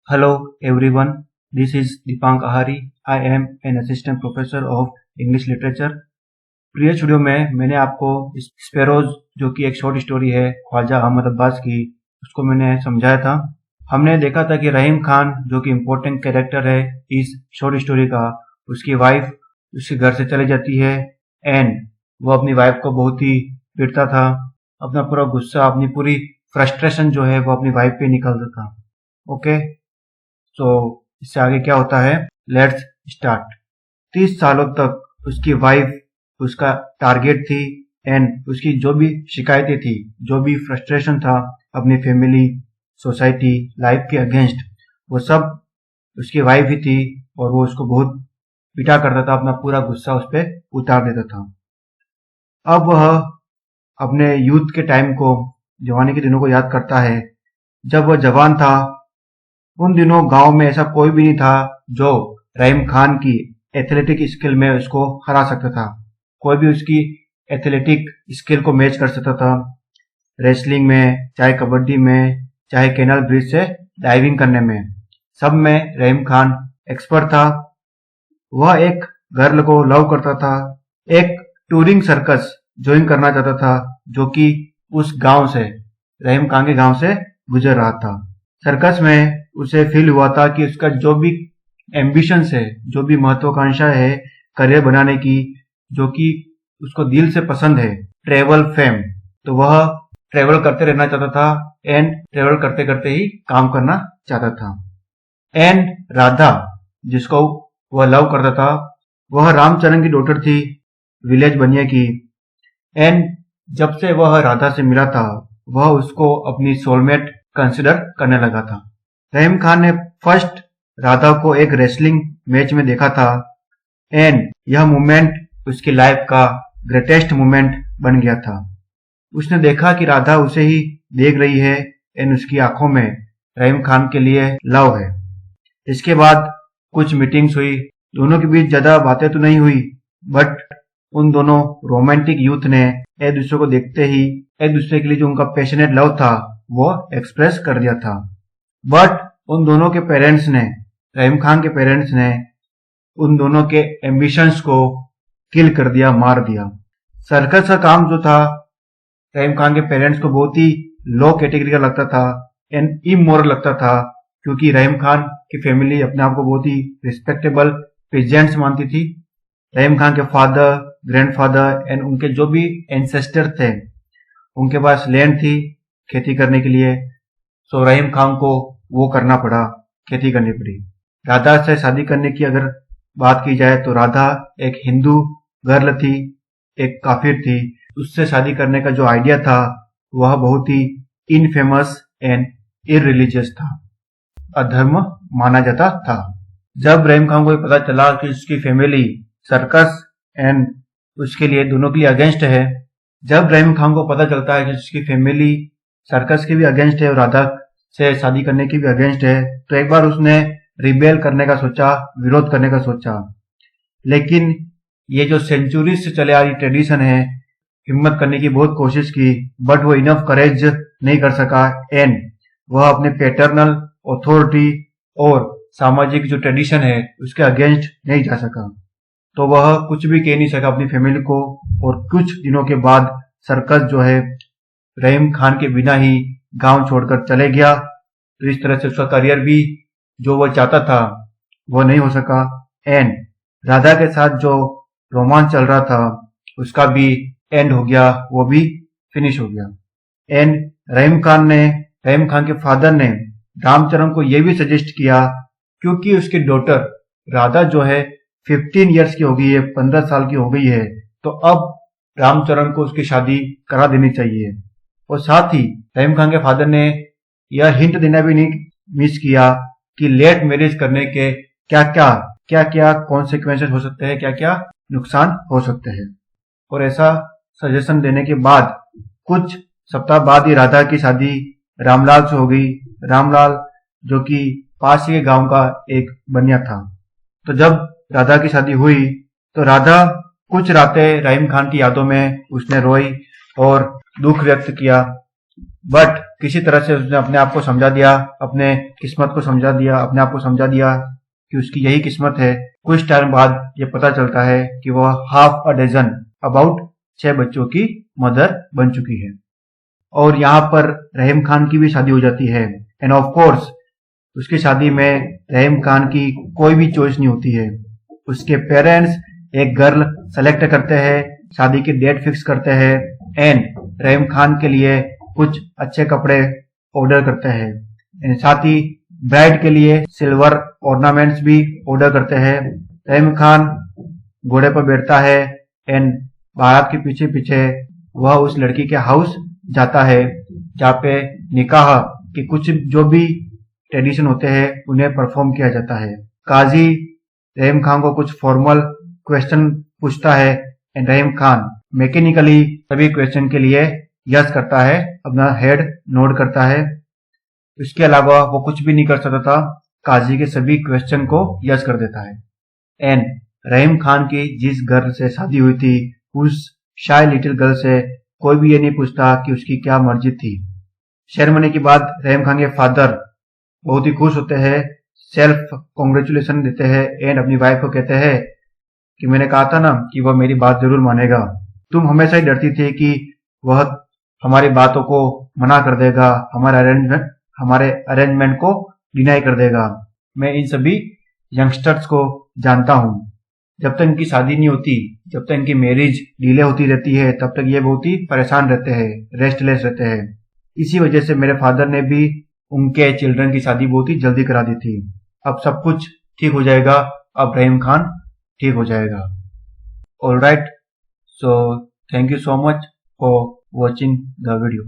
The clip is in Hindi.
Hello everyone, this is Deepank Ahari. I am an assistant professor of English literature. Previous video में मैंने आपको स्पैरोज जो कि एक शॉर्ट स्टोरी है ख्वाजा अहमद अब्बास की, उसको मैंने समझाया था। हमने देखा था कि रहीम खान जो कि इम्पोर्टेंट कैरेक्टर है इस शॉर्ट स्टोरी का, उसकी वाइफ उसके घर से चली जाती है एंड वो अपनी वाइफ को बहुत ही पीटता था। अपना पूरा गुस्सा, अपनी पूरी फ्रस्ट्रेशन जो है वो अपनी वाइफ पे निकलता था। ओके, तो इससे आगे क्या होता है, लेट्स स्टार्ट। 30 सालों तक उसकी वाइफ उसका टारगेट थी एंड उसकी जो भी शिकायतें थी, जो भी फ्रस्ट्रेशन था अपनी फैमिली, सोसाइटी, लाइफ के अगेंस्ट, वो सब उसकी वाइफ ही थी और वो उसको बहुत पिटा करता था, अपना पूरा गुस्सा उस पर उतार देता था। अब वह अपने यूथ के टाइम को, जवानी के दिनों को याद करता है। जब वह जवान था उन दिनों गांव में ऐसा कोई भी नहीं था जो रहीम खान की एथलेटिक स्किल में उसको हरा सकता था। कोई भी उसकी एथलेटिक स्किल को मैच कर सकता था। रेसलिंग में, चाहे कबड्डी में, चाहे कैनल ब्रिज से डाइविंग करने में, सब में रहीम खान एक्सपर्ट था। वह एक गर्ल को लव करता था, एक टूरिंग सर्कस ज्वाइन करना चाहता था जो कि उस गांव से, रहीम खान के गांव से गुजर रहा था। सर्कस में उसे फील हुआ था कि उसका जो भी एम्बिशंस है, जो भी महत्वाकांक्षा है करियर बनाने की, जो कि उसको दिल से पसंद है, ट्रेवल फेम, तो वह ट्रेवल करते रहना चाहता था एंड ट्रेवल करते करते ही काम करना चाहता था। एंड राधा जिसको वह लव करता था, वह रामचरण की डॉटर थी, विलेज बनिया की। एंड जब से वह राधा से मिला था वह उसको अपनी सोलमेट कंसिडर करने लगा था। रहीम खान ने फर्स्ट राधा को एक रेसलिंग मैच में देखा था एंड यह मोमेंट उसकी लाइफ का ग्रेटेस्ट मोमेंट बन गया था। उसने देखा कि राधा उसे ही देख रही है एंड उसकी आंखों में रहीम खान के लिए लव है। इसके बाद कुछ मीटिंग्स हुई, दोनों के बीच ज्यादा बातें तो नहीं हुई, बट उन दोनों रोमांटिक यूथ ने एक दूसरे को देखते ही एक दूसरे के लिए जो उनका पैशनेट लव था वो एक्सप्रेस कर दिया था। बट उन दोनों के पेरेंट्स ने, रहीम खान के पेरेंट्स ने उन दोनों के एम्बिशंस को किल कर दिया, मार दिया। सर्कस का काम जो था रहीम खान के पेरेंट्स को बहुत ही लो कैटेगरी का लगता था एंड इमोरल लगता था, क्योंकि रहीम खान की फैमिली अपने आप को बहुत ही रिस्पेक्टेबल पीजेंट्स मानती थी। रहीम खान के फादर, ग्रैंडफादर एंड उनके जो भी एंसेस्टर थे उनके पास लैंड थी खेती करने के लिए, सो रहीम खान को वो करना पड़ा, खेती करनी पड़ी। राधा से शादी करने की अगर बात की जाए तो राधा एक हिंदू गर्ल थी, एक काफिर थी। उससे शादी करने का जो आइडिया था वह बहुत ही इनफेमस एंड इररिलीजियस था, अधर्म माना जाता था। जब रहीम खान को पता चला कि उसकी फैमिली सर्कस एंड उसके लिए, दोनों के लिए अगेंस्ट है, जब रहीम खान को पता चलता है कि उसकी फैमिली सर्कस के भी अगेंस्ट है और राधा से शादी करने की भी अगेंस्ट है, तो एक बार उसने रिबेल करने का सोचा, विरोध करने का सोचा। लेकिन ये जो सेंचुरीज से चले आ रही ट्रेडिशन है, हिम्मत करने की बहुत कोशिश की, बट वो इनफ करेज नहीं कर सका एंड वह अपने पैटर्नल अथॉरिटी और सामाजिक जो ट्रेडिशन है उसके अगेंस्ट नहीं जा सका। तो वह कुछ भी कह नहीं सका अपनी फैमिली को और कुछ दिनों के बाद सर्कस जो है रहीम खान के बिना ही गांव छोड़कर चले गया। तो इस तरह से उसका करियर भी जो वह चाहता था वो नहीं हो सका एंड राधा के साथ जो रोमांस चल रहा था उसका भी एंड हो गया, वो भी फिनिश हो गया। एंड रहीम खान के फादर ने रामचरण को यह भी सजेस्ट किया, क्योंकि उसकी डॉटर राधा जो है 15 इयर्स की हो गई है, 15 साल की हो गई है, तो अब रामचरण को उसकी शादी करा देनी चाहिए। और साथ ही रहीम खान के फादर ने यह हिंट देना भी नहीं मिस किया कि लेट मैरिज करने के क्या क्या कॉन्सिक्वेंसेस हो सकते हैं, क्या क्या नुकसान हो सकते हैं। और ऐसा सजेशन देने के बाद कुछ सप्ताह बाद ही राधा की शादी रामलाल से हो गई। रामलाल जो कि पास ही के गांव का एक बनिया था। तो जब राधा की शादी हुई तो राधा कुछ रातें रहीम खान की यादों में उसने रोई और दुख व्यक्त किया, बट किसी तरह से उसने अपने आप को समझा दिया, अपने किस्मत को समझा दिया, अपने आप को समझा दिया कि उसकी यही किस्मत है। कुछ टाइम बाद ये पता चलता है कि वह हाफ अ डजन अबाउट 6 बच्चों की मदर बन चुकी है। और यहाँ पर रहीम खान की भी शादी हो जाती है। एंड ऑफ कोर्स उसकी शादी में रहीम खान की कोई भी चॉइस नहीं होती है। उसके पेरेंट्स एक गर्ल सेलेक्ट करते हैं, शादी की डेट फिक्स करते हैं एंड रहीम खान के लिए कुछ अच्छे कपड़े ऑर्डर करते हैं एंड साथ ही ब्राइड के लिए सिल्वर ऑर्नामेंट्स भी ऑर्डर करते हैं। रहीम खान घोड़े पर बैठता है एंड बारात के पीछे पीछे वह उस लड़की के हाउस जाता है जहाँ पे निकाह के कुछ जो भी ट्रेडिशन होते हैं उन्हें परफॉर्म किया जाता है। काजी रहीम खान को कुछ फॉर्मल क्वेश्चन पूछता है एंड रहीम खान मैकेनिकली सभी क्वेश्चन के लिए यस करता है, अपना हेड नोड करता है। इसके अलावा वो कुछ भी नहीं कर सकता था, काजी के सभी क्वेश्चन को यस कर देता है। एंड रहीम खान की जिस गर्ल से शादी हुई थी उस शाय लिटिल गर्ल से कोई भी ये नहीं पूछता कि उसकी क्या मर्जी थी। सेरेमनी के बाद रहीम खान के फादर बहुत ही खुश होते हैं, सेल्फ कॉन्ग्रेचुलेशन देते हैं एंड अपनी वाइफ को कहते हैं कि मैंने कहा था ना कि वह मेरी बात जरूर मानेगा। तुम हमेशा ही डरती थी कि वह हमारी बातों को मना कर देगा, हमारे अरेंजमेंट को डिनाई कर देगा। मैं इन सभी यंगस्टर्स को जानता हूँ। जब तक इनकी शादी नहीं होती, जब तक इनकी मैरिज डिले होती रहती है, तब तक ये बहुत ही परेशान रहते हैं, रेस्टलेस रहते हैं। इसी वजह से मेरे फादर ने भी उनके चिल्ड्रन की शादी बहुत ही जल्दी करा दी थी। अब सब कुछ ठीक हो जाएगा, अब रहीम खान ठीक हो जाएगा। Alright, so thank you so much for watching the video.